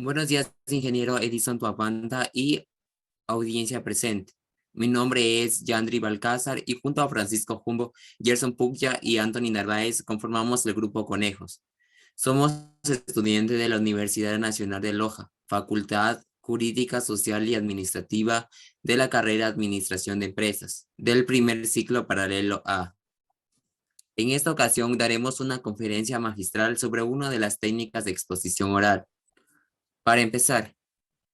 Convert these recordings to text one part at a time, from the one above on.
Buenos días, ingeniero Edison Tuapanta y audiencia presente. Mi nombre es Yandri Balcázar y junto a Francisco Jumbo, Gerson Puglia y Anthony Narváez conformamos el grupo Conejos. Somos estudiantes de la Universidad Nacional de Loja, Facultad Jurídica Social y Administrativa de la carrera Administración de Empresas, del primer ciclo paralelo A. En esta ocasión daremos una conferencia magistral sobre una de las técnicas de exposición oral. Para empezar,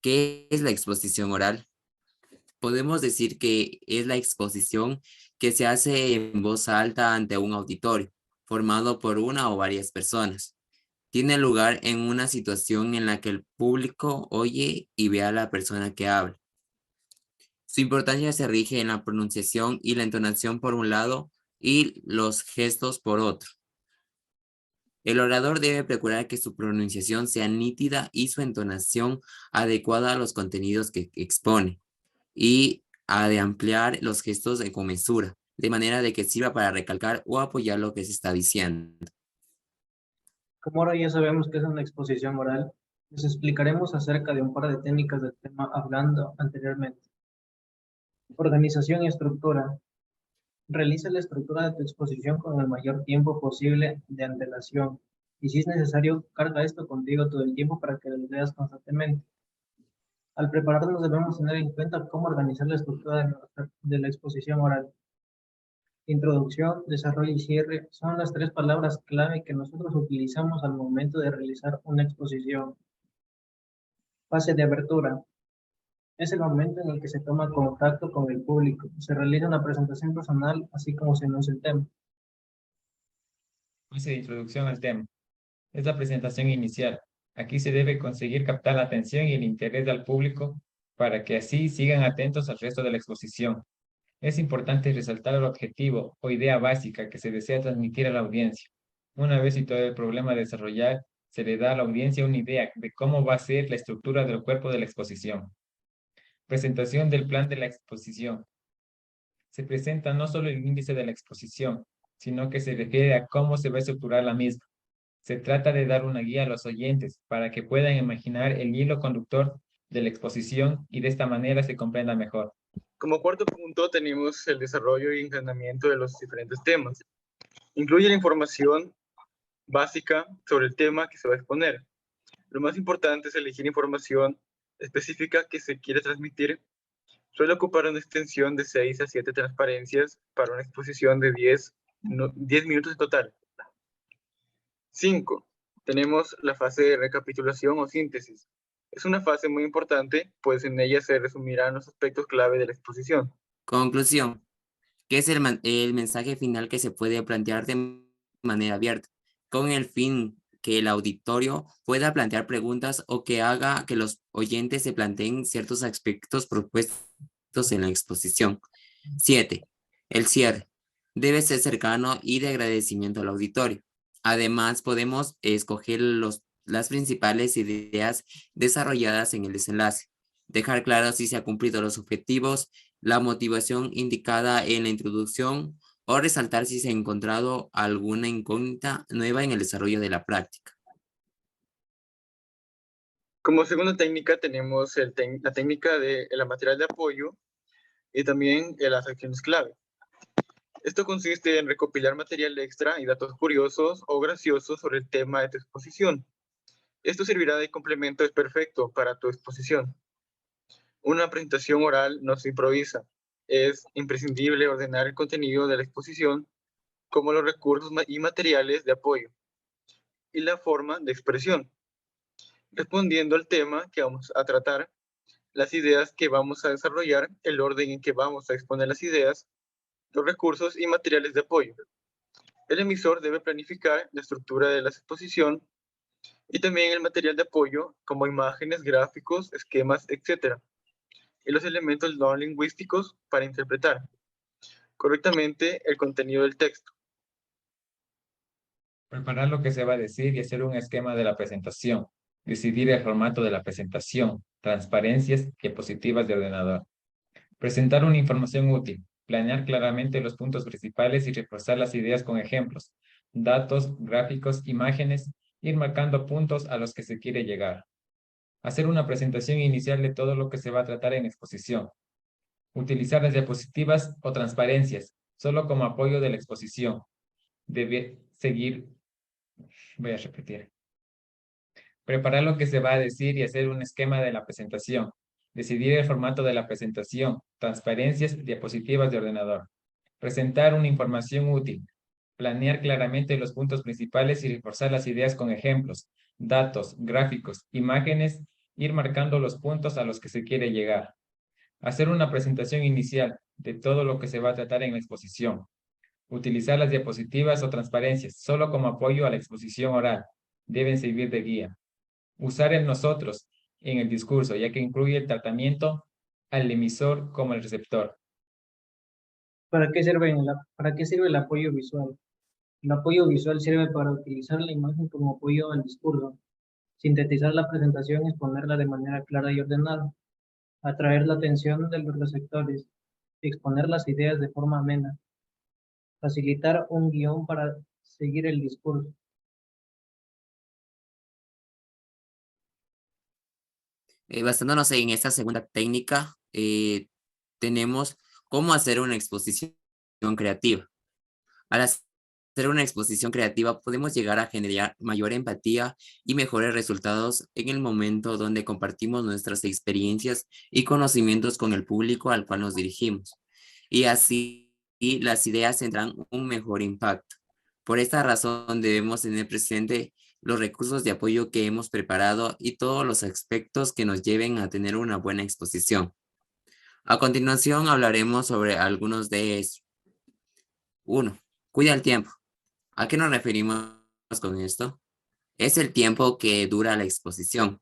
¿qué es la exposición oral? Podemos decir que es la exposición que se hace en voz alta ante un auditorio, formado por una o varias personas. Tiene lugar en una situación en la que el público oye y ve a la persona que habla. Su importancia se rige en la pronunciación y la entonación por un lado y los gestos por otro. El orador debe procurar que su pronunciación sea nítida y su entonación adecuada a los contenidos que expone, y ha de ampliar los gestos con mesura, de manera de que sirva para recalcar o apoyar lo que se está diciendo. Como ahora ya sabemos que es una exposición oral, les explicaremos acerca de un par de técnicas del tema hablando anteriormente. Organización y estructura. Realiza la estructura de tu exposición con el mayor tiempo posible de antelación y si es necesario, carga esto contigo todo el tiempo para que lo leas constantemente. Al prepararnos debemos tener en cuenta cómo organizar la estructura de la exposición oral. Introducción, desarrollo y cierre son las tres palabras clave que nosotros utilizamos al momento de realizar una exposición. Fase de apertura. Es el momento en el que se toma contacto con el público. Se realiza una presentación personal, así como se enuncia el tema. Fase de introducción al tema. Es la presentación inicial. Aquí se debe conseguir captar la atención y el interés del público para que así sigan atentos al resto de la exposición. Es importante resaltar el objetivo o idea básica que se desea transmitir a la audiencia. Una vez y todo el problema a desarrollar, se le da a la audiencia una idea de cómo va a ser la estructura del cuerpo de la exposición. Presentación del plan de la exposición. Se presenta no solo el índice de la exposición, sino que se refiere a cómo se va a estructurar la misma. Se trata de dar una guía a los oyentes para que puedan imaginar el hilo conductor de la exposición y de esta manera se comprenda mejor. Como cuarto punto tenemos el desarrollo y entrenamiento de los diferentes temas. Incluye la información básica sobre el tema que se va a exponer. Lo más importante es elegir información específica que se quiere transmitir. Suele ocupar una extensión de 6 a 7 transparencias para una exposición de 10 minutos en total. 5. Tenemos la fase de recapitulación o síntesis. Es una fase muy importante, pues en ella se resumirán los aspectos clave de la exposición. Conclusión. ¿Qué es el mensaje final que se puede plantear de manera abierta, con el fin que el auditorio pueda plantear preguntas o que haga que los oyentes se planteen ciertos aspectos propuestos en la exposición? 7. El cierre. Debe ser cercano y de agradecimiento al auditorio. Además, podemos escoger las principales ideas desarrolladas en el desenlace, dejar claro si se han cumplido los objetivos, la motivación indicada en la introducción o resaltar si se ha encontrado alguna incógnita nueva en el desarrollo de la práctica. Como segunda técnica tenemos la técnica de la material de apoyo y también las acciones clave. Esto consiste en recopilar material extra y datos curiosos o graciosos sobre el tema de tu exposición. Esto servirá de complemento perfecto para tu exposición. Una presentación oral no se improvisa. Es imprescindible ordenar el contenido de la exposición, como los recursos y materiales de apoyo, y la forma de expresión, respondiendo al tema que vamos a tratar, las ideas que vamos a desarrollar, el orden en que vamos a exponer las ideas, los recursos y materiales de apoyo. El emisor debe planificar la estructura de la exposición y también el material de apoyo, como imágenes, gráficos, esquemas, etc. Y los elementos no lingüísticos para interpretar correctamente el contenido del texto. Preparar lo que se va a decir y hacer un esquema de la presentación. Decidir el formato de la presentación, transparencias, diapositivas de ordenador. Presentar una información útil. Planear claramente los puntos principales y reforzar las ideas con ejemplos, datos, gráficos, imágenes, ir marcando puntos a los que se quiere llegar. Hacer una presentación inicial de todo lo que se va a tratar en la exposición. Utilizar las diapositivas o transparencias, solo como apoyo de la exposición. Debe seguir, voy a repetir. Preparar lo que se va a decir y hacer un esquema de la presentación. Decidir el formato de la presentación, transparencias, diapositivas de ordenador. Presentar una información útil. Planear claramente los puntos principales y reforzar las ideas con ejemplos, datos, gráficos, imágenes, ir marcando los puntos a los que se quiere llegar. Hacer una presentación inicial de todo lo que se va a tratar en la exposición. Utilizar las diapositivas o transparencias solo como apoyo a la exposición oral. Deben servir de guía. Usar el nosotros en el discurso, ya que incluye el tratamiento al emisor como el receptor. ¿Para qué sirve el apoyo visual? El apoyo visual sirve para utilizar la imagen como apoyo al discurso, sintetizar la presentación y exponerla de manera clara y ordenada, atraer la atención de los receptores, exponer las ideas de forma amena, facilitar un guión para seguir el discurso. Basándonos en esta segunda técnica, tenemos cómo hacer una exposición creativa. Al hacer una exposición creativa podemos llegar a generar mayor empatía y mejores resultados en el momento donde compartimos nuestras experiencias y conocimientos con el público al cual nos dirigimos. Y así las ideas tendrán un mejor impacto. Por esta razón debemos tener presente los recursos de apoyo que hemos preparado y todos los aspectos que nos lleven a tener una buena exposición. A continuación hablaremos sobre algunos de ellos. 1. Cuida el tiempo. ¿A qué nos referimos con esto? Es el tiempo que dura la exposición.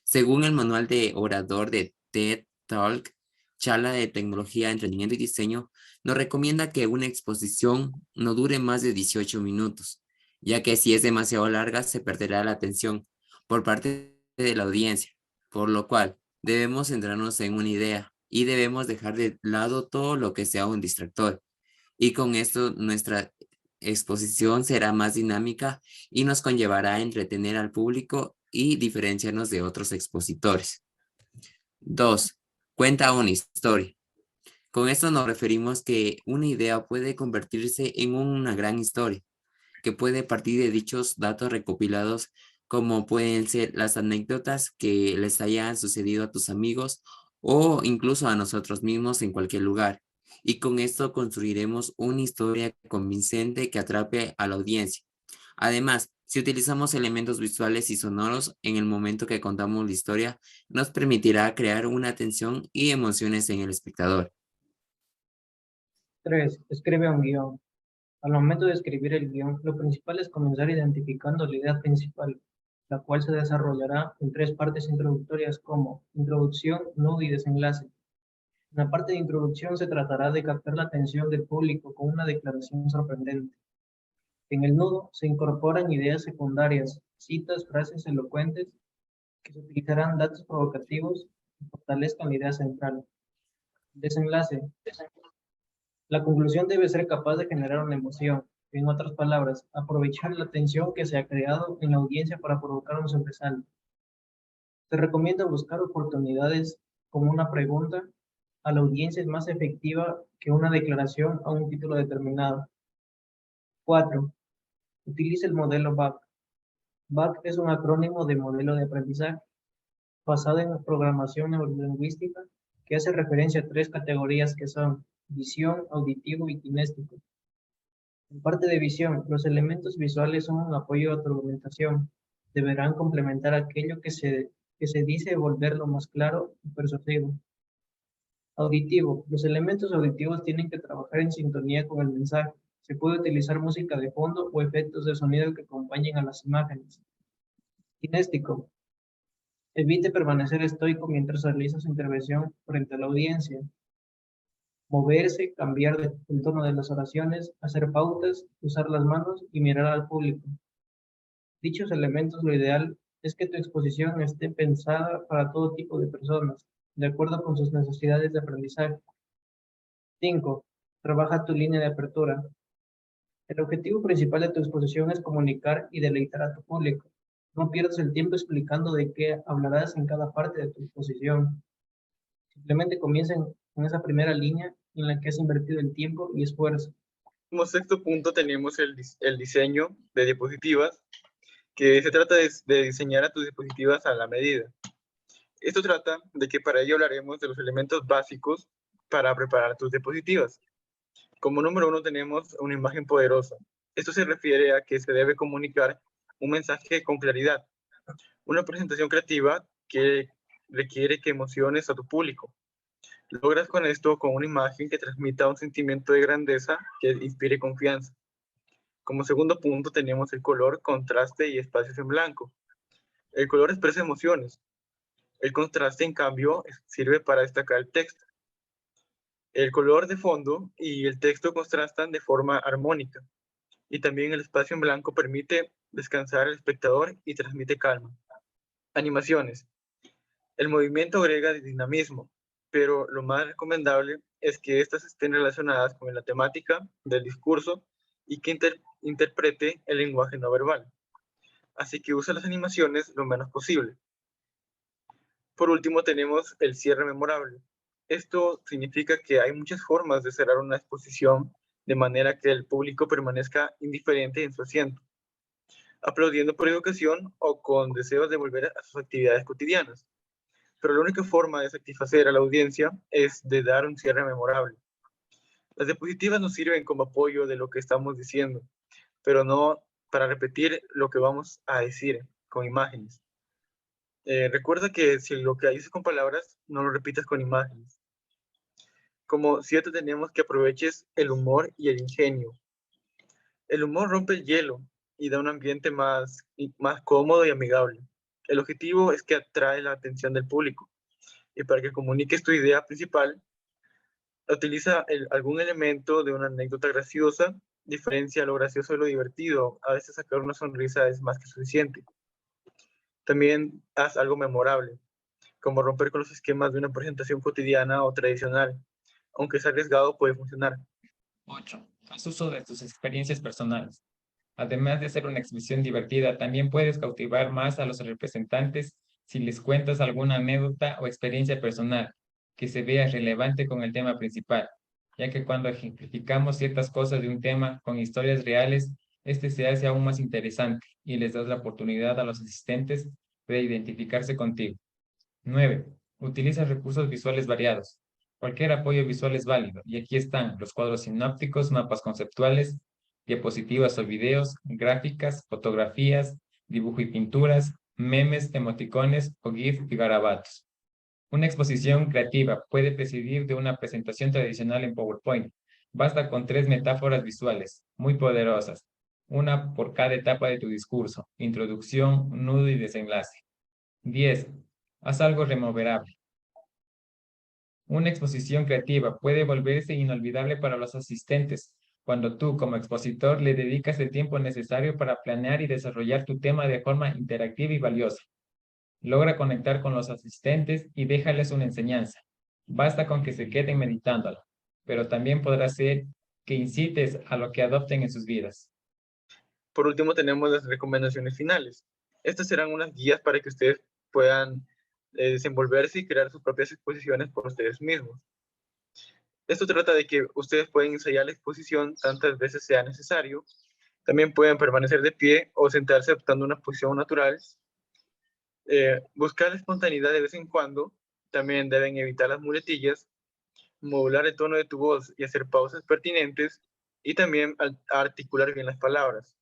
Según el manual de orador de TED Talk, charla de tecnología, entretenimiento y diseño, nos recomienda que una exposición no dure más de 18 minutos, ya que si es demasiado larga se perderá la atención por parte de la audiencia, por lo cual debemos centrarnos en una idea y debemos dejar de lado todo lo que sea un distractor. Y con esto nuestra exposición será más dinámica y nos conllevará a entretener al público y diferenciarnos de otros expositores. 2. Cuenta una historia. Con esto nos referimos que una idea puede convertirse en una gran historia, que puede partir de dichos datos recopilados, como pueden ser las anécdotas que les hayan sucedido a tus amigos o incluso a nosotros mismos en cualquier lugar. Y con esto construiremos una historia convincente que atrape a la audiencia. Además, si utilizamos elementos visuales y sonoros en el momento que contamos la historia, nos permitirá crear una tensión y emociones en el espectador. 3. Escribe un guión. Al momento de escribir el guión, lo principal es comenzar identificando la idea principal, la cual se desarrollará en 3 partes introductorias como introducción, nudo y desenlace. En la parte de introducción se tratará de captar la atención del público con una declaración sorprendente. En el nudo se incorporan ideas secundarias, citas, frases elocuentes que se utilizarán datos provocativos y fortalezcan la idea central. Desenlace. La conclusión debe ser capaz de generar una emoción. En otras palabras, aprovechar la tensión que se ha creado en la audiencia para provocar un sobresalto. Se recomienda buscar oportunidades como una pregunta a la audiencia es más efectiva que una declaración a un título determinado. 4. Utiliza el modelo BAC. BAC es un acrónimo de modelo de aprendizaje basado en programación neurolingüística que hace referencia a 3 categorías que son visión, auditivo y kinéstico. En parte de visión, los elementos visuales son un apoyo a tu argumentación. Deberán complementar aquello que se dice y volverlo más claro y persuasivo. Auditivo. Los elementos auditivos tienen que trabajar en sintonía con el mensaje. Se puede utilizar música de fondo o efectos de sonido que acompañen a las imágenes. Kinéstico. Evite permanecer estoico mientras realiza su intervención frente a la audiencia. Moverse, cambiar el tono de las oraciones, hacer pautas, usar las manos y mirar al público. Dichos elementos, lo ideal es que tu exposición esté pensada para todo tipo de personas, de acuerdo con sus necesidades de aprendizaje. 5. Trabaja tu línea de apertura. El objetivo principal de tu exposición es comunicar y deleitar a tu público. No pierdas el tiempo explicando de qué hablarás en cada parte de tu exposición. Simplemente comiencen con esa primera línea en la que has invertido el tiempo y esfuerzo. Como sexto punto tenemos el diseño de diapositivas, que se trata de diseñar a tus diapositivas a la medida. Esto trata de que para ello hablaremos de los elementos básicos para preparar tus diapositivas. Como número 1 tenemos una imagen poderosa. Esto se refiere a que se debe comunicar un mensaje con claridad. Una presentación creativa que requiere que emociones a tu público. Logras con esto con una imagen que transmita un sentimiento de grandeza que inspire confianza. Como segundo punto tenemos el color, contraste y espacios en blanco. El color expresa emociones. El contraste, en cambio, sirve para destacar el texto. El color de fondo y el texto contrastan de forma armónica. Y también el espacio en blanco permite descansar al espectador y transmite calma. Animaciones. El movimiento agrega dinamismo, pero lo más recomendable es que estas estén relacionadas con la temática del discurso y que interprete el lenguaje no verbal. Así que usa las animaciones lo menos posible. Por último tenemos el cierre memorable. Esto significa que hay muchas formas de cerrar una exposición de manera que el público permanezca indiferente en su asiento, aplaudiendo por educación o con deseos de volver a sus actividades cotidianas. Pero la única forma de satisfacer a la audiencia es de dar un cierre memorable. Las diapositivas nos sirven como apoyo de lo que estamos diciendo, pero no para repetir lo que vamos a decir con imágenes. Recuerda que si lo que dices con palabras, no lo repitas con imágenes. Como 7 tenemos que aproveches el humor y el ingenio. El humor rompe el hielo y da un ambiente más cómodo y amigable. El objetivo es que atrae la atención del público. Y para que comuniques tu idea principal, utiliza algún elemento de una anécdota graciosa, diferencia lo gracioso de lo divertido. A veces sacar una sonrisa es más que suficiente. También haz algo memorable, como romper con los esquemas de una presentación cotidiana o tradicional. Aunque sea arriesgado, puede funcionar. 8. Haz uso de tus experiencias personales. Además de ser una exhibición divertida, también puedes cautivar más a los representantes si les cuentas alguna anécdota o experiencia personal que se vea relevante con el tema principal, ya que cuando ejemplificamos ciertas cosas de un tema con historias reales, este se hace aún más interesante y les das la oportunidad a los asistentes de identificarse contigo. 9. Utiliza recursos visuales variados. Cualquier apoyo visual es válido, y aquí están los cuadros sinópticos, mapas conceptuales, diapositivas o videos, gráficas, fotografías, dibujo y pinturas, memes, emoticones o GIF y garabatos. Una exposición creativa puede prescindir de una presentación tradicional en PowerPoint. Basta con 3 metáforas visuales, muy poderosas, una por cada etapa de tu discurso: introducción, nudo y desenlace. 10. Haz algo removerable. Una exposición creativa puede volverse inolvidable para los asistentes cuando tú, como expositor, le dedicas el tiempo necesario para planear y desarrollar tu tema de forma interactiva y valiosa. Logra conectar con los asistentes y déjales una enseñanza. Basta con que se queden meditándola, pero también podrá ser que incites a lo que adopten en sus vidas. Por último tenemos las recomendaciones finales. Estas serán unas guías para que ustedes puedan desenvolverse y crear sus propias exposiciones por ustedes mismos. Esto trata de que ustedes pueden ensayar la exposición tantas veces sea necesario. También pueden permanecer de pie o sentarse adoptando una posición natural. Buscar la espontaneidad de vez en cuando. También deben evitar las muletillas, modular el tono de tu voz y hacer pausas pertinentes, y también articular bien las palabras.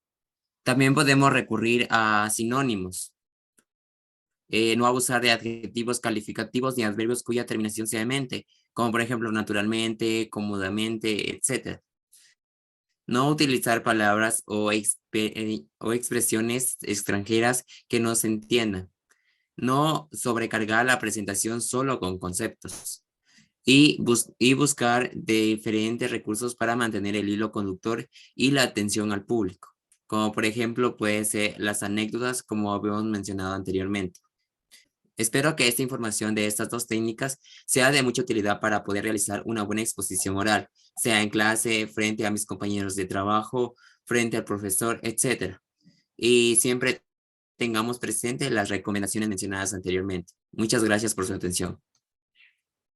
También podemos recurrir a sinónimos. No abusar de adjetivos calificativos ni adverbios cuya terminación sea mente, como por ejemplo naturalmente, cómodamente, etc. No utilizar palabras o expresiones extranjeras que no se entiendan. No sobrecargar la presentación solo con conceptos. Y buscar diferentes recursos para mantener el hilo conductor y la atención al público, como por ejemplo puede ser las anécdotas, como habíamos mencionado anteriormente. Espero que esta información de estas dos técnicas sea de mucha utilidad para poder realizar una buena exposición oral, sea en clase, frente a mis compañeros de trabajo, frente al profesor, etc. Y siempre tengamos presente las recomendaciones mencionadas anteriormente. Muchas gracias por su atención.